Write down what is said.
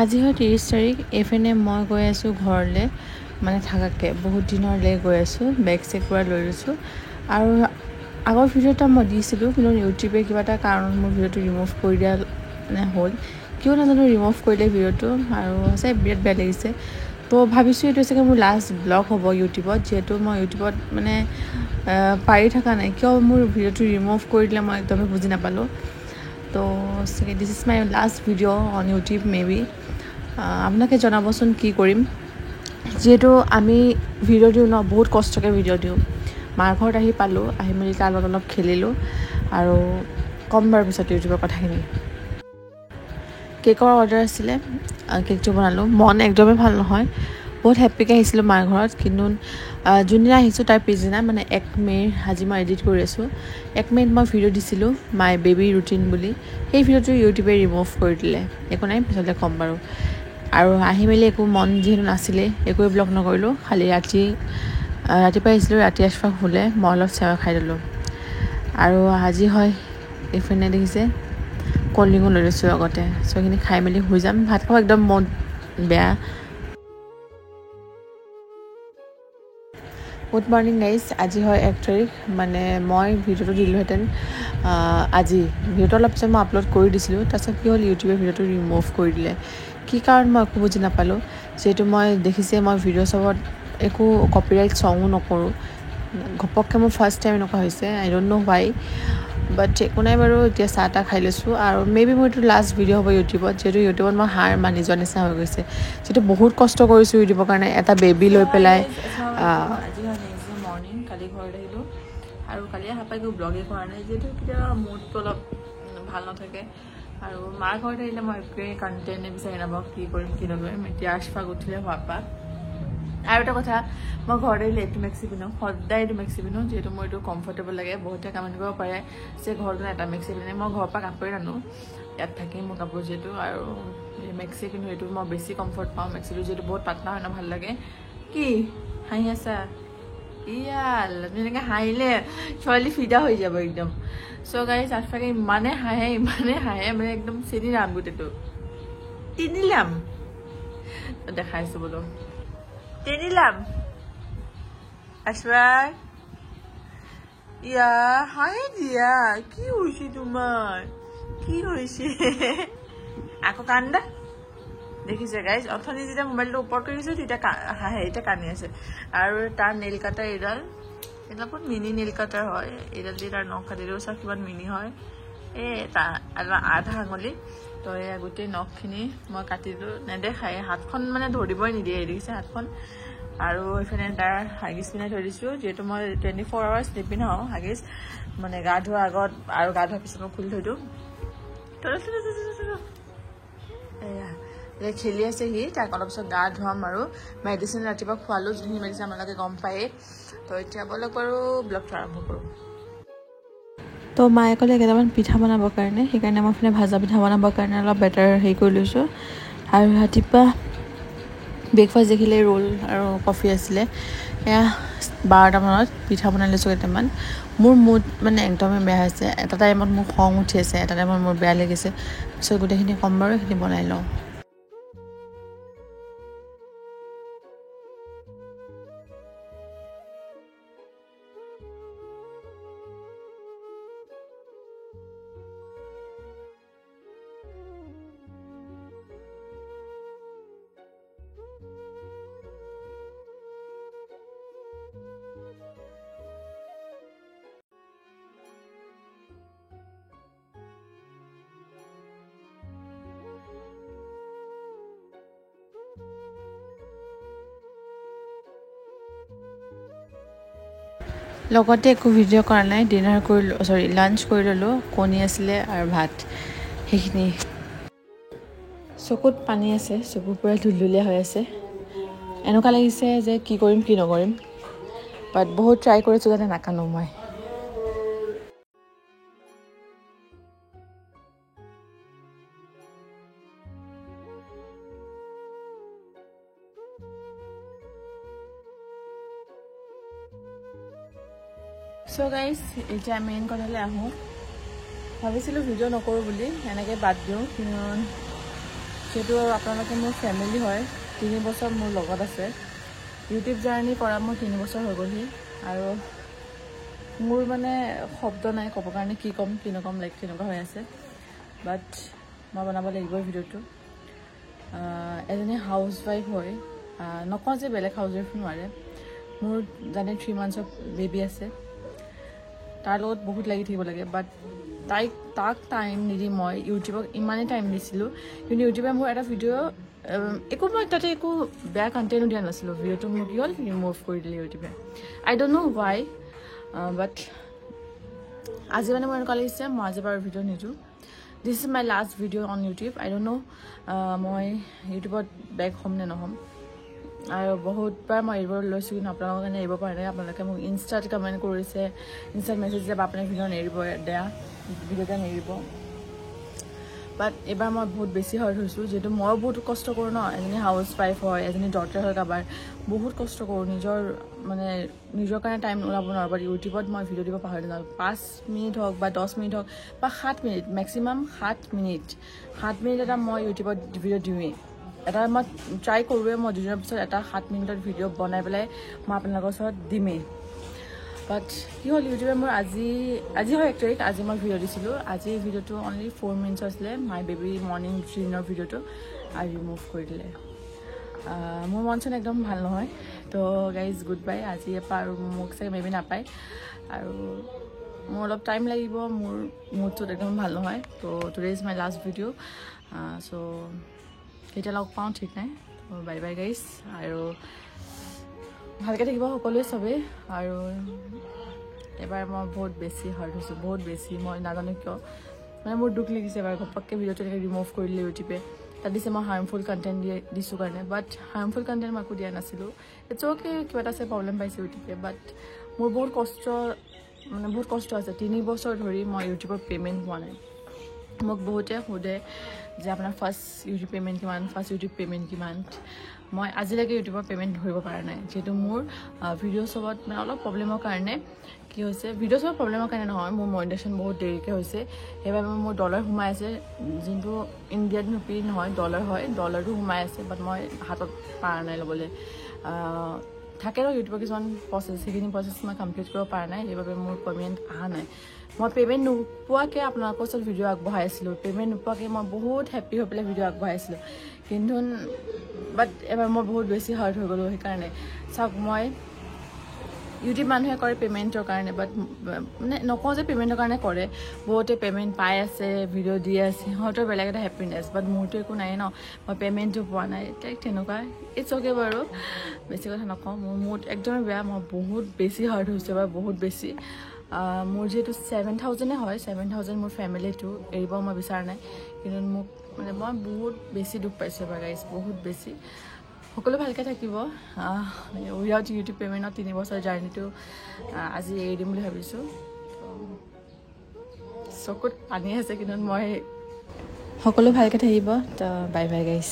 আজি হয় 30 তাৰিখ এফএনএ মই গৈ আছোঁ ঘৰলৈ মানে থাকাকৈ বহুত দিনৰলৈ গৈ আছোঁ বেগ চেগ পৰা লৈ লৈছোঁ আৰু আগৰ ভিডিঅ' এটা মই দিছিলোঁ কিন্তু ইউটিউবে কিবা এটা কাৰণত মোৰ ভিডিঅ'টো ৰিমুভ কৰি দিয়া হ'ল কিয় নাজানো ৰিমুভ কৰিলে ভিডিঅ'টো আৰু সঁচাই বিৰাট বেয়া লাগিছে তো ভাবিছোঁ এইটো চাগে মোৰ লাষ্ট ব্লগ হ'ব ইউটিউবত যিহেতু মই ইউটিউবত মানে পাৰি থকা নাই কিয় মোৰ ভিডিঅ'টো ৰিমুভ কৰি দিলে মই একদমেই বুজি নাপালোঁ তো দিছ is my last video' on YouTube maybe আপোনালোকে জনাবচোন কি কৰিম যিহেতু আমি ভিডিঅ' দিওঁ ন বহুত কষ্টকৈ ভিডিঅ' দিওঁ মাৰ ঘৰত আহি পালোঁ আহি মেলি তাৰ লগত অলপ খেলিলোঁ আৰু ক'ম বাৰু পিছত ইউটিউবৰ কথাখিনি কেকৰ অৰ্ডাৰ আছিলে কেকটো বনালোঁ মন একদমেই ভাল নহয় বহুত হেপ্পিকৈ আহিছিলোঁ মাৰ ঘৰত কিন্তু যোনদিনা আহিছোঁ তাৰ পিছদিনা মানে 1 মে'ৰ আজি মই এডিট কৰি আছোঁ 1 মে'ত মই ভিডিঅ' দিছিলোঁ মাই বেবী ৰুটিন বুলি সেই ভিডিঅ'টো ইউটিউবে ৰিমুভ কৰি দিলে একো নাই পিছতে ক'ম বাৰু আৰু আহি মেলি একো মন যিহেতু নাছিলে একোৱে ব্লগ নকৰিলোঁ খালি ৰাতিপুৱা আহিছিলোঁ ৰাতি আশফাক শুলে মই অলপ চেৱা খাই দিলোঁ আৰু আজি হয় এইফালে দেখিছে ক'ল্ড ড্ৰিংকো লৈ লৈছোঁ আগতে চ' সেইখিনি খাই মেলি শুই যাম ভাত খাব একদম মন বেয়া গুড মৰ্ণিং গাইজ আজি হয় 1 তাৰিখ মানে মই ভিডিঅ'টো দিলোঁহেঁতেন আজি ভিডিঅ'টো অলপ পিছত মই আপলোড কৰি দিছিলোঁ তাৰপিছত কি হ'ল ইউটিউবে ভিডিঅ'টো ৰিমুভ কৰি দিলে কি কাৰণ মই একো বুজি নাপালোঁ যিহেতু মই দেখিছে মই ভিডিঅ' চবত একো কপিৰাইট চঙো নকৰোঁ ঘপককৈ মোৰ ফাৰ্ষ্ট টাইম এনেকুৱা হৈছে আই ডণ্ট ন' হোৱাই বাট একো নাই বাৰু এতিয়া চাহ তাহ খাই লৈছোঁ আৰু মেবি মোৰ এইটো লাষ্ট ভিডিঅ' হ'ব ইউটিউবত যিহেতু ইউটিউবত মই হাৰ মানি যোৱা নিচিনা হৈ গৈছে যিহেতু বহুত কষ্ট কৰিছোঁ ইউটিউবৰ কাৰণে এটা বেবী লৈ পেলাই আজি হয় নেক্সট ডে মৰ্ণিং কালি ঘৰত আহিলোঁ আৰু কালি অহা পাই একো ব্লগেই কৰা নাই যিহেতু কেতিয়াবা মুডটো অলপ ভাল নাথাকে আৰু মাৰ ঘৰত আহিলে মই একোৱেই কণ্টেণ্টে বিচাৰি নাপাওঁ কি কৰিম কি নকৰিম এতিয়া আশফাক উঠিলে হোৱাৰ পৰা আৰু এটা কথা মই ঘৰত আহিলে এইটো মেক্সি পিন্ধো সদায় এইটো মেক্সি পিন্ধো যিহেতু মোৰ এইটো কমফৰ্টেবল লাগে বহুতে কামেণ্ট কৰিব পাৰে যে ঘৰত এটা মেক্সি পিন্ধে মই ঘৰৰ পৰা কাপোৰে নানো ইয়াত থাকি মোৰ কাপোৰ যিহেতু আৰু মেক্সি পিন্ধো এইটো মই বেছি কমফৰ্ট পাওঁ মেক্সিটো যিহেতু বহুত পাতলা হয় ন ভাল লাগে কি হাঁহি আছা ইয়াল এনেকৈ হাঁহিলে ছোৱালী ফিদা হৈ যাব একদম চ' গাইজ আশফাকে ইমানে হাঁহে মানে একদম চিনিলাম গোটেইটো তিনিলাম দেখাইছোঁ বোলো তিনিলাম আশফাক ইয়া হাঁহে দিয়া কি হৈছে তোমাৰ কি হৈছে আকৌ কান্দা দেখিছে গাইজ অথনি যেতিয়া মোবাইলটো ওপৰত কৰিছোঁ তেতিয়া হাঁহে এতিয়া কান্দি আছে আৰু তাৰ নেইল কাটাৰ এইডাল বহুত মিনি নেইল কাটাৰ হয় এইডাল দি তাৰ নখ কাটিলেও চাওক কিমান মিনি হয় এই আধা আঙুলি তো এয়া গোটেই নখখিনি মই কাটিলোঁ নেদেখাই হাতখন মানে ধৰিবই নিদিয়ে দেখিছে হাতখন আৰু এইফালে তাৰ হাগিছ পিন্ধাই থৈ দিছোঁ যিহেতু মই 24 আৱাৰ্ছ নিপিন্ধাওঁ হাগিছ মানে গা ধোৱাৰ আগত আৰু গা ধোৱাৰ পিছত মই খুলি থৈ দিওঁ এয়া খেলি আছে সি তাক অলপ পিছত গা ধুৱাম আৰু মেডিচিন ৰাতিপুৱা খোৱালোঁ যোনখিনি মেডিচিন আপোনালোকে গম পায়েই তো এতিয়া বলক বাৰু ব্লগটো আৰম্ভ কৰোঁ তো মায়ে ক'লে কেইটামান পিঠা বনাবৰ কাৰণে সেইকাৰণে মই এইফালে ভাজা পিঠা বনাবৰ কাৰণে অলপ বেটাৰ হেৰি কৰি লৈছোঁ আৰু ৰাতিপুৱা ব্ৰেকফাষ্ট দেখিলে ৰোল আৰু কফি আছিলে এয়া 12টামানত পিঠা বনাই লৈছোঁ কেইটামান মোৰ মুড মানে একদমেই বেয়া হৈছে এটা টাইমত মোৰ খং উঠি আছে এটা টাইমত মোৰ বেয়া লাগিছে পিছত গোটেইখিনি কম বাৰু সেইখিনি বনাই লওঁ লগতে একো ভিডিঅ' কৰা নাই ডিনাৰ কৰি লাঞ্চ কৰি ল'লোঁ কণী আছিলে আৰু ভাত সেইখিনি চকুত পানী আছে চকু পূৰা ধুলধুলীয়া হৈ আছে এনেকুৱা লাগিছে যে কি কৰিম কি নকৰিম বাট বহুত ট্ৰাই কৰিছোঁ যাতে নাকানো মই চ' গাইজ এতিয়া মেইন কথালৈ আহোঁ ভাবিছিলোঁ ভিডিঅ' নকৰোঁ বুলি এনেকৈ বাদ দিওঁ কিন্তু যিহেতু আপোনালোকে মোৰ ফেমিলি হয় 3 বছৰ মোৰ লগত আছে ইউটিউব জাৰ্নি কৰা মোৰ 3 বছৰ হৈ গ'লহি আৰু মোৰ মানে শব্দ নাই ক'ব কাৰণে কি ক'ম কি নক'ম লাইক তেনেকুৱা হৈ আছে বাট মই বনাব লাগিব ভিডিঅ'টো এজনী হাউচ ৱাইফ হয় নকওঁ যে বেলেগ হাউচ ৱাইফ নোৱাৰে মোৰ জানে 3 মান্থছৰ বেবী আছে তাৰ লগত বহুত লাগি থাকিব লাগে বাট তাক টাইম নিদি মই ইউটিউবক ইমানেই টাইম দিছিলোঁ কিন্তু ইউটিউবে মোৰ এটা ভিডিঅ' একো মই তাতে একো বেয়া কণ্টেণ্টো দিয়া নাছিলোঁ ভিডিঅ'টো মোৰ কি হ'ল ৰিমুভ কৰি দিলে ইউটিউবে আই ডণ্ট ন' ৱাই বাট আজি মানে মোৰ এনেকুৱা লাগিছে মই আজি বাৰু ভিডিঅ' নিদিওঁ this is my last video' on YouTube I don't know' মই ইউটিউবত বেক হ'ম নে নহ'ম আৰু বহুতবাৰ মই এৰিব লৈছোঁ কিন্তু আপোনালোকৰ কাৰণে এৰিব পৰা নাই আপোনালোকে মোক ইনষ্টাত কমেণ্ট কৰিছে ইনষ্টাত মেছেজ যে আপোনাৰ ভিডিঅ' নেৰিব বেয়া ভিডিঅ'টা নেৰিব বাট এইবাৰ মই বহুত বেছি হাৰ্ট হৈছোঁ যিহেতু ময়ো বহুত কষ্ট কৰোঁ ন এজনী হাউচ ৱাইফ হয় এজনী ডটাৰ হয় কাৰোবাৰ বহুত কষ্ট কৰোঁ নিজৰ কাৰণে টাইম ওলাব নোৱাৰোঁ বাট ইউটিউবত মই ভিডিঅ' দিব পাহৰি যাওঁ 5 মিনিট হওক বা 10 মিনিট হওক বা 7 মিনিট মেক্সিমাম 7 মিনিট এটা মই ইউটিউবত ভিডিঅ' দিওঁৱেই এটা মই ট্ৰাই কৰোঁৱে মই 2 দিনৰ পিছত এটা 7 মিনিটৰ ভিডিঅ' বনাই পেলাই মই আপোনালোকৰ ওচৰত দিমেই বাট কি হ'ল ইউটিউবে মোৰ আজি হয় 1 তাৰিখ আজি মই ভিডিঅ' দিছিলোঁ আজি ভিডিঅ'টো অনলি 4 মিনিটছ আছিলে মাই বেবী মৰ্ণিং ৰুটিনৰ ভিডিঅ'টো আৰু ৰিমুভ কৰি দিলে মোৰ মন চন একদম ভাল নহয় তো গাইজ গুড বাই আজি এপাৰ আৰু মোক চাগে মেবি নাপায় আৰু মোৰ অলপ টাইম লাগিব মোৰ মুডটোত একদম ভাল নহয় তো today is my last video' চ' কেতিয়া লগ পাওঁ ঠিক নাই তো বাই বাই গাইজ আৰু ভালকৈ থাকিব সকলোৱে চবেই আৰু এবাৰ মই বহুত বেছি হাৰ্ট হৈছোঁ বহুত বেছি মই নাজানো কিয় মানে মোৰ দুখ লাগিছে এবাৰ ঘপককৈ ভিডিঅ'টো এনেকৈ ৰিমুভ কৰি দিলে ইউটিউবে তাত দিছে মই হাৰ্মফুল কণ্টেণ্ট দিছোঁ কাৰণে বাট হাৰ্মফুল কণ্টেণ্ট মই একো দিয়া নাছিলোঁ ইটছ অ'কে কিবা এটা আছে প্ৰব্লেম পাইছে ইউটিউবে বাট মোৰ বহুত কষ্ট আছে 3 বছৰ ধৰি মই ইউটিউবৰ পে'মেণ্ট পোৱা নাই মোক বহুতে সোধে যে আপোনাৰ ফাৰ্ষ্ট ইউটিউব পে'মেণ্ট কিমান মই আজিলৈকে ইউটিউবৰ পে'মেণ্ট ধৰিব পৰা নাই যিহেতু মোৰ ভিডিঅ' চবত মানে অলপ প্ৰব্লেমৰ কাৰণে কি হৈছে ভিডিঅ' চবত প্ৰব্লেমৰ কাৰণে নহয় মোৰ মনিটাইজেশ্যন বহুত দেৰিকৈ হৈছে সেইবাবে মোৰ ডলাৰ সোমাই আছে যোনটো ইণ্ডিয়ান ৰুপি নহয় ডলাৰ হয় ডলাৰটো সোমাই আছে বাট মই হাতত পৰা নাই ল'বলৈ থাকে ন ইউটিউবৰ কিছুমান প্ৰচেছ সেইখিনি প্ৰচেছ মই কমপ্লিট কৰিব পৰা নাই সেইবাবে মোৰ পে'মেণ্ট অহা নাই মই পে'মেণ্ট নোপোৱাকৈ আপোনালোকৰ ওচৰত ভিডিঅ' আগবঢ়াই আছিলোঁ পে'মেণ্ট নোপোৱাকৈ মই বহুত হেপ্পী হৈ পেলাই ভিডিঅ' আগবঢ়াইছিলোঁ কিন্তু বাট এবাৰ মই বহুত বেছি হাৰ্ট হৈ গ'লোঁ সেইকাৰণে চাওক মই ইউটিউব মানুহে কৰে পে'মেণ্টৰ কাৰণে বাট মানে নকওঁ যে পে'মেণ্টৰ কাৰণে কৰে বহুতে পে'মেণ্ট পাই আছে ভিডিঅ' দি আছে সিহঁতৰ বেলেগ এটা হেপ্পিনেছ বাট মোৰতো একো নাই ন মই পে'মেণ্টটো পোৱা নাই তাইক তেনেকুৱা ইটছ অ'কে বাৰু বেছি কথা নকওঁ মোৰ মুড একদমেই বেয়া মই বহুত বেছি হাৰ্ট হৈছে বাৰু বহুত বেছি মোৰ যিহেতু 7,000 হয় 7,000 মোৰ ফেমিলিটো এৰিব মই বিচৰা নাই কিন্তু মোক মানে মই বহুত বেছি দুখ পাইছোঁ এবাৰ গাইজ বহুত বেছি সকলো ভালকৈ থাকিব উইদাউট ইউটিউব পে'মেণ্টত 3 বছৰ জাৰ্ণিটো আজি এৰি দিম বুলি ভাবিছোঁ চকুত পানী আছে কিন্তু মই সকলো ভালকৈ থাকিব তো বাই বাই গাইজ